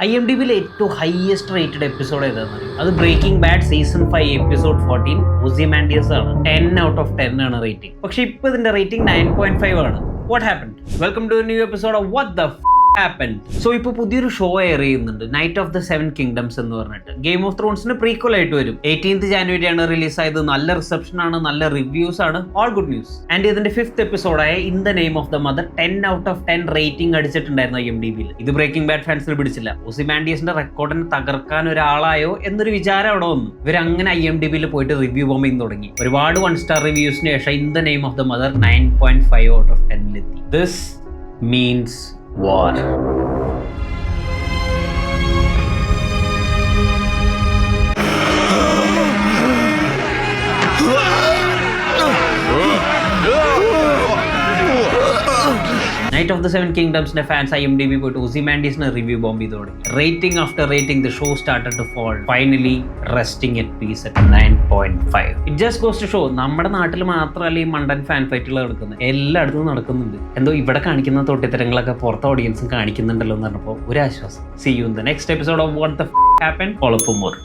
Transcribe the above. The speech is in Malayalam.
IMDbയിൽ ഏറ്റവും ഹയസ്റ്റ് റേറ്റഡ് എപ്പിസോഡ് ഏതാണെന്ന് അറിയും? അത് ബ്രേക്കിംഗ് ബാഡ് സീസൺ 5 എപ്പിസോഡ് 14 ഒസിമാൻഡിയസ് ആണ്. 10 out of 10 ആണ് റേറ്റിംഗ്. പക്ഷെ ഇപ്പൊ ഇതിന്റെ റേറ്റിംഗ് 9.5 ആണ്. What happened? Welcome to a new episode of What the happened? So ഇപ്പോൾ പുതിയൊരു ഷോ എയർ ചെയ്യുന്നുണ്ട്, നൈറ്റ് ഓഫ് ദ 7 കിങ്ഡംസ് എന്ന് പറഞ്ഞിട്ട്. ഗെയിം ഓഫ് ത്രോൺസിന് പ്രീക്വൽ ആയിട്ട് വരും. 18th January ആണ് റിലീസ് ആയത്. നല്ല റിസപ്ഷൻ ആണ്, നല്ല റിവ്യൂസ് ആണ്, ഓൾ ഗുഡ് ന്യൂസ്. ആൻഡ് ഇതിന്റെ 5th എപ്പിസോഡായ in the name of the mother 10 out of 10 rating അടിച്ചിട്ടുണ്ടായിരുന്നു IMDbയിൽ. ഇത് ബ്രേക്കിംഗ് ബാഡ് ഫാൻസിന് പിടിച്ചില്ല. ഒസിമാൻഡിയസിന്റെ റെക്കോർഡിന് തകർക്കാൻ ഒരാളായോ എന്നൊരു വിചാരം അവിടെ വന്നു. ഇവരങ്ങനെ IMDbയിൽ പോയിട്ട് റിവ്യൂ ബോംബിങ് തുടങ്ങി. ഒരുപാട് 1-star റിവ്യൂസിന് ശേഷം in the name of the mother 9.5 out of 10 എത്തി. This means war. Night of the 7 കിങ്ഡംസിന്റെ ഫാൻസ് IMDb പോയിട്ട് ഒസിമാൻഡിയസിനെ റിവ്യൂ ബോംബ് ചെയ്ത് തുടങ്ങി. Rating after rating the show started to fall, finally resting at peace at 9.5. It just goes to show നമ്മുടെ നാട്ടിൽ മാത്രമല്ല ഈ മണ്ടൻ ഫാൻ ഫൈറ്റുകൾ നടക്കുന്നത്, എല്ലായിടത്തും നടക്കുന്നുണ്ട്. എന്തോ ഇവിടെ കാണിക്കുന്ന തൊട്ടിത്തരങ്ങളൊക്കെ പുറത്തെ ഓഡിയൻസും കാണിക്കുന്നുണ്ടല്ലോ എന്ന് പറഞ്ഞപ്പോൾ ഒരു ആശ്വാസം. See you in the next episode of What the happened. Follow for more.